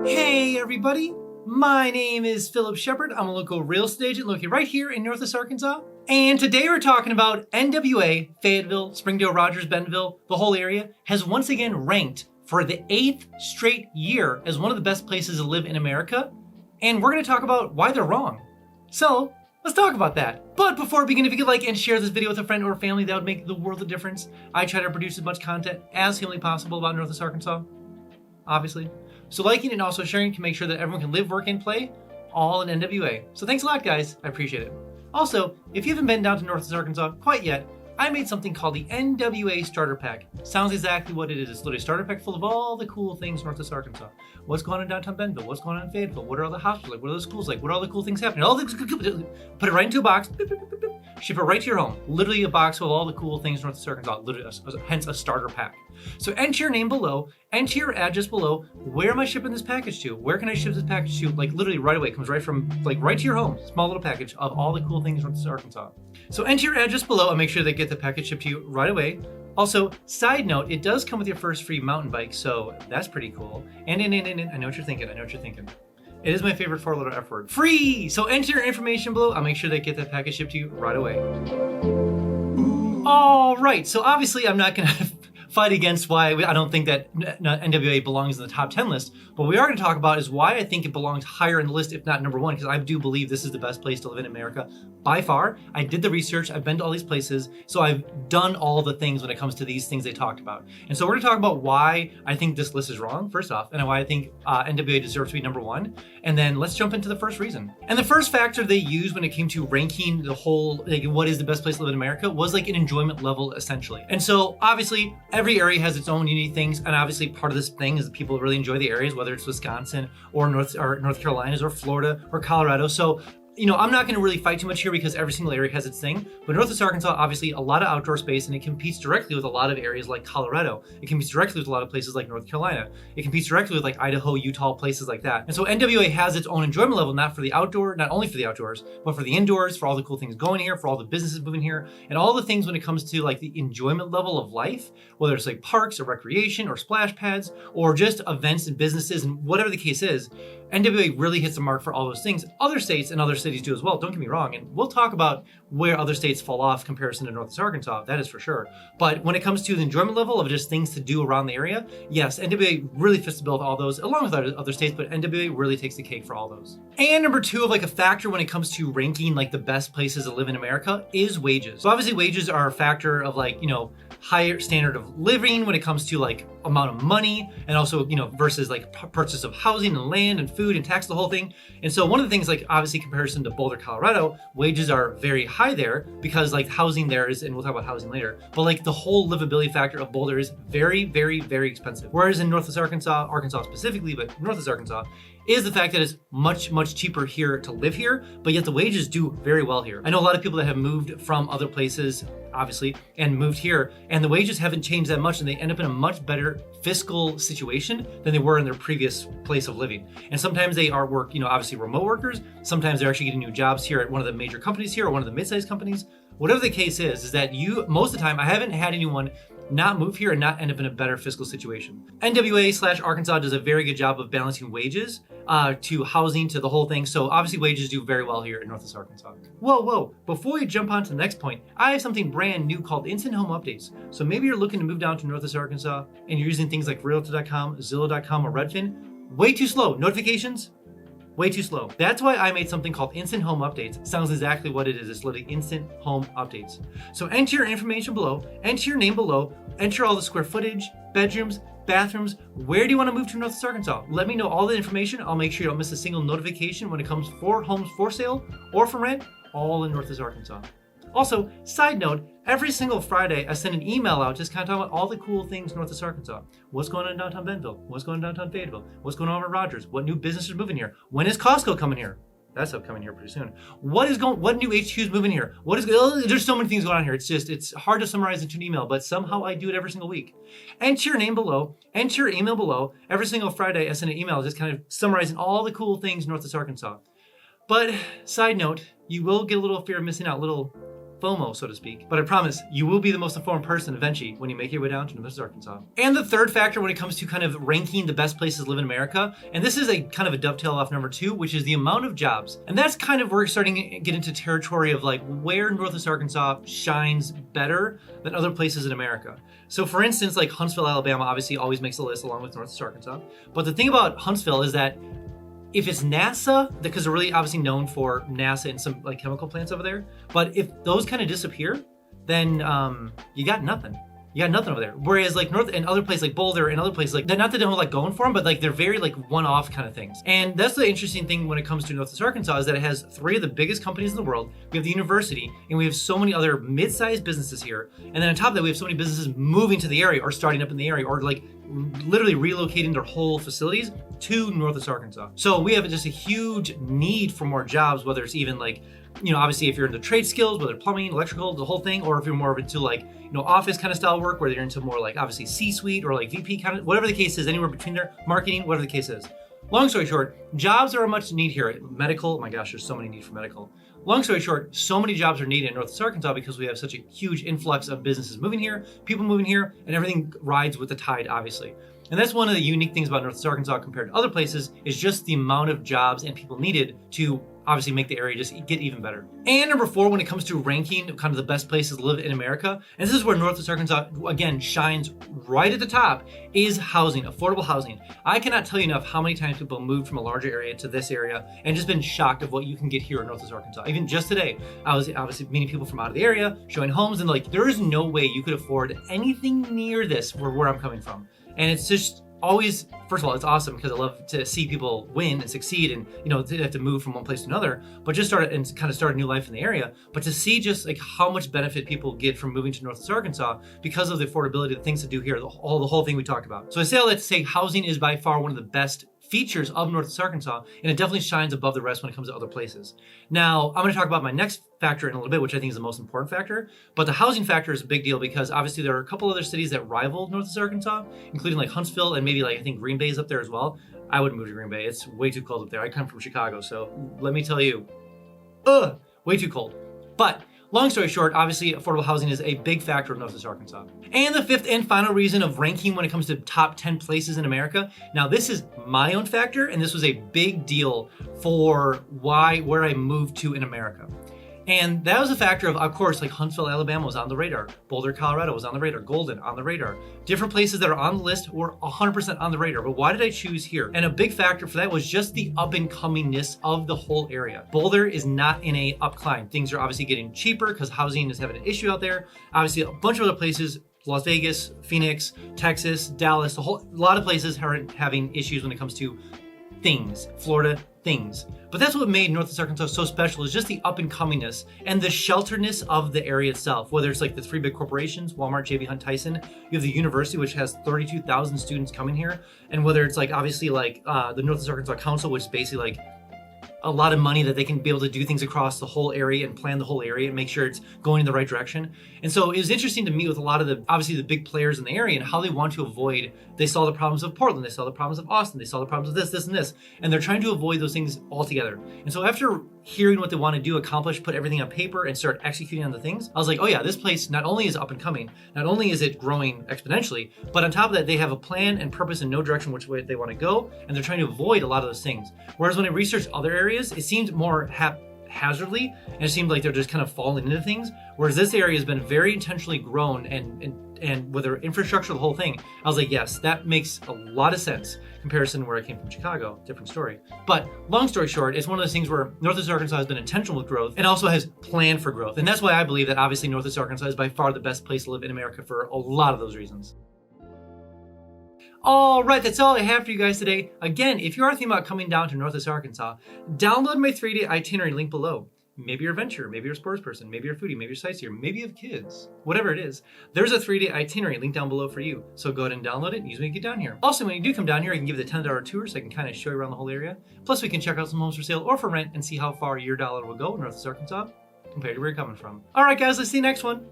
Hey everybody, my name is Phillip Shepard. I'm a local real estate agent located right here in Northwest Arkansas. And today we're talking about NWA, Fayetteville, Springdale, Rogers, Bentonville, the whole area has once again ranked for the 8th straight year as one of the best places to live in America. And we're going to talk about why they're wrong. So let's talk about that. But before we begin, if you could like and share this video with a friend or family, that would make the world of difference. I try to produce as much content as humanly possible about Northwest Arkansas, obviously. So liking and also sharing can make sure that everyone can live, work, and play all in NWA. So thanks a lot, guys. I appreciate it. Also, if you haven't been down to Northwest Arkansas quite yet, I made something called the NWA Starter Pack. Sounds exactly what it is. It's literally a starter pack full of all the cool things in Northwest Arkansas. What's going on in downtown Bentonville? What's going on in Fayetteville? What are all the hospitals like? What are the schools like? What are all the cool things happening? Put it right into a box. Ship it right to your home. Literally a box full of all the cool things in Northwest Arkansas. Literally, hence a starter pack. So enter your name below, enter your address below. Where am I shipping this package to? Where can I ship this package to? Like literally right away. It comes right from right to your home. Small little package of all the cool things in Northwest Arkansas. So enter your address below and make sure they get the package shipped to you right away. Also, side note, it does come with your first free mountain bike, so that's pretty cool. And I know what you're thinking. It is my favorite 4-letter F word. Free! So enter your information below. I'll make sure they get that package shipped to you right away. All right, so obviously I'm not gonna fight against why I don't think that NWA belongs in the top 10 list. What we are going to talk about is why I think it belongs higher in the list, if not number one, because I do believe this is the best place to live in America by far. I did the research. I've been to all these places. So I've done all the things when it comes to these things they talked about. And so we're going to talk about why I think this list is wrong, first off, and why I think NWA deserves to be number one. And then let's jump into the first reason. And the first factor they used when it came to ranking the whole, like, what is the best place to live in America was like an enjoyment level, essentially. And so obviously every area has its own unique things. And obviously part of this thing is that people really enjoy the areas, whether it's Wisconsin or North Carolinas or Florida or Colorado. So, you know, I'm not going to really fight too much here because every single area has its thing. But Northwest Arkansas, obviously a lot of outdoor space, and it competes directly with a lot of areas like Colorado. It competes directly with a lot of places like North Carolina. It competes directly with like Idaho, Utah, places like that. And so NWA has its own enjoyment level, not only for the outdoors, but for the indoors, for all the cool things going here, for all the businesses moving here, and all the things when it comes to like the enjoyment level of life, whether it's like parks or recreation or splash pads or just events and businesses and whatever the case is. NWA really hits the mark for all those things. Other states and other cities do as well, don't get me wrong. And we'll talk about where other states fall off in comparison to Northwest Arkansas, that is for sure. But when it comes to the enjoyment level of just things to do around the area, yes, NWA really fits the bill with all those, along with other states, but NWA really takes the cake for all those. And number two of like a factor when it comes to ranking like the best places to live in America is wages. So obviously wages are a factor of like, you know, higher standard of living when it comes to like amount of money and also, you know, versus like purchase of housing and land and food and tax, the whole thing. And so one of the things, like obviously comparison to Boulder, Colorado, wages are very high there because like housing there is, and we'll talk about housing later, but like the whole livability factor of Boulder is very, very, very expensive. Whereas in Northwest Arkansas specifically, but Northwest Arkansas, is the fact that it's much, much cheaper here to live here, but yet the wages do very well here. I know a lot of people that have moved from other places, obviously, and moved here, and the wages haven't changed that much, and they end up in a much better fiscal situation than they were in their previous place of living. And sometimes they are obviously remote workers. Sometimes they're actually getting new jobs here at one of the major companies here or one of the mid-sized companies. Whatever the case is that most of the time, I haven't had anyone not move here and not end up in a better fiscal situation. NWA/Arkansas does a very good job of balancing wages to housing, to the whole thing. So obviously wages do very well here in Northwest Arkansas. Whoa, before we jump on to the next point, I have something brand new called Instant Home Updates. So maybe you're looking to move down to Northwest Arkansas and you're using things like Realtor.com, Zillow.com, or Redfin. Way too slow. Notifications? Way too slow. That's why I made something called Instant Home Updates. Sounds exactly what it is. It's literally Instant Home Updates. So enter your information below, enter your name below, enter all the square footage, bedrooms, bathrooms. Where do you want to move to Northwest Arkansas? Let me know all the information. I'll make sure you don't miss a single notification when it comes for homes for sale or for rent, all in Northwest Arkansas. Also, side note, every single Friday I send an email out just kind of talking about all the cool things in Northwest Arkansas. What's going on in downtown Bentonville? What's going on in downtown Fayetteville? What's going on over at Rogers? What new businesses are moving here? When is Costco coming here? That's upcoming here pretty soon. What new HQs moving here? There's so many things going on here. It's hard to summarize into an email, but somehow I do it every single week. Enter your name below, enter your email below. Every single Friday I send an email just kind of summarizing all the cool things in Northwest Arkansas. But side note, you will get a little fear of missing out, little FOMO, so to speak. But I promise you will be the most informed person eventually when you make your way down to Northwest Arkansas. And the third factor when it comes to kind of ranking the best places to live in America, and this is a kind of a dovetail off number 2, which is the amount of jobs. And that's kind of where we're starting to get into territory of like where Northwest Arkansas shines better than other places in America. So for instance, like Huntsville, Alabama obviously always makes the list along with Northwest Arkansas. But the thing about Huntsville is that if it's NASA, because they're really obviously known for NASA and some like chemical plants over there, but if those kind of disappear, then you got nothing. You got nothing over there. Whereas like North and other places like Boulder and other places, like they're not that they don't like going for them, but like they're very like one-off kind of things. And that's the interesting thing when it comes to Northwest Arkansas is that it has 3 of the biggest companies in the world. We have the university, and we have so many other mid-sized businesses here. And then on top of that, we have so many businesses moving to the area or starting up in the area or like literally relocating their whole facilities to Northwest Arkansas. So we have just a huge need for more jobs, whether it's even like, you know, obviously if you're into trade skills, whether plumbing, electrical, the whole thing, or if you're more into like, you know, office kind of style work, where you're into more like obviously C-suite or like VP kind of, whatever the case is, anywhere between there, marketing, whatever the case is. Long story short, jobs are a much need here. Medical, oh my gosh, there's so many need for medical. Long story short, so many jobs are needed in Northwest Arkansas because we have such a huge influx of businesses moving here, people moving here, and everything rides with the tide, obviously. And that's one of the unique things about Northwest Arkansas compared to other places is just the amount of jobs and people needed to obviously make the area just get even better. And number 4, when it comes to ranking kind of the best places to live in America, and this is where Northwest Arkansas, again, shines right at the top, is housing, affordable housing. I cannot tell you enough how many times people moved from a larger area to this area and just been shocked of what you can get here in Northwest Arkansas. Even just today, I was obviously meeting people from out of the area, showing homes, and like, there is no way you could afford anything near this where I'm coming from. And it's just always, first of all, it's awesome because I love to see people win and succeed and, you know, they have to move from one place to another, but just start a new life in the area. But to see just like how much benefit people get from moving to Northwest Arkansas because of the affordability, the things to do here, the whole thing we talked about. So I say all that to say housing is by far one of the best features of Northwest Arkansas, and it definitely shines above the rest when it comes to other places. Now, I'm going to talk about my next factor in a little bit, which I think is the most important factor, but the housing factor is a big deal because obviously there are a couple other cities that rival Northwest Arkansas, including like Huntsville and maybe like I think Green Bay is up there as well. I wouldn't move to Green Bay. It's way too cold up there. I come from Chicago, so let me tell you, way too cold. But long story short, obviously affordable housing is a big factor of Northwest Arkansas. And the 5th and final reason of ranking when it comes to top 10 places in America. Now this is my own factor, and this was a big deal for where I moved to in America. And that was a factor of course, like Huntsville, Alabama was on the radar. Boulder, Colorado was on the radar. Golden on the radar. Different places that are on the list were 100% on the radar. But why did I choose here? And a big factor for that was just the up and comingness of the whole area. Boulder is not in a up climb. Things are obviously getting cheaper because housing is having an issue out there. Obviously, a bunch of other places, Las Vegas, Phoenix, Texas, Dallas, a lot of places are having issues when it comes to things. Florida, things. But that's what made Northwest Arkansas so special is just the up and comingness and the shelteredness of the area itself. Whether it's like the 3 big corporations, Walmart, JB Hunt, Tyson, you have the university, which has 32,000 students coming here. And whether it's like obviously like the Northwest Arkansas Council, which is basically like a lot of money that they can be able to do things across the whole area and plan the whole area and make sure it's going in the right direction. And so it was interesting to meet with a lot of obviously the big players in the area and how they want to avoid, they saw the problems of Portland, they saw the problems of Austin, they saw the problems of this, and this, and they're trying to avoid those things altogether. And so after hearing what they want to do, accomplish, put everything on paper and start executing on the things, I was like, oh yeah, this place not only is up and coming, not only is it growing exponentially, but on top of that, they have a plan and purpose and no direction which way they want to go, and they're trying to avoid a lot of those things. Whereas when I researched other areas, it seemed more haphazardly, and it seemed like they're just kind of falling into things. Whereas this area has been very intentionally grown and with their infrastructure, the whole thing, I was like, yes, that makes a lot of sense. Comparison to where I came from Chicago, different story. But long story short, it's one of those things where Northwest Arkansas has been intentional with growth and also has planned for growth. And that's why I believe that obviously Northwest Arkansas is by far the best place to live in America for a lot of those reasons. All right, that's all I have for you guys today. Again, if you are thinking about coming down to Northwest Arkansas, download my 3-day itinerary link below. Maybe you're a venture, maybe you're a sports person, maybe you're a foodie, maybe you're a sightseer, maybe you have kids, whatever it is. There's a 3-day itinerary link down below for you. So go ahead and download it and use it when you get down here. Also, when you do come down here, I can give you the $10 tour so I can kind of show you around the whole area. Plus, we can check out some homes for sale or for rent and see how far your dollar will go in Northwest Arkansas compared to where you're coming from. All right, guys, let's see you next one.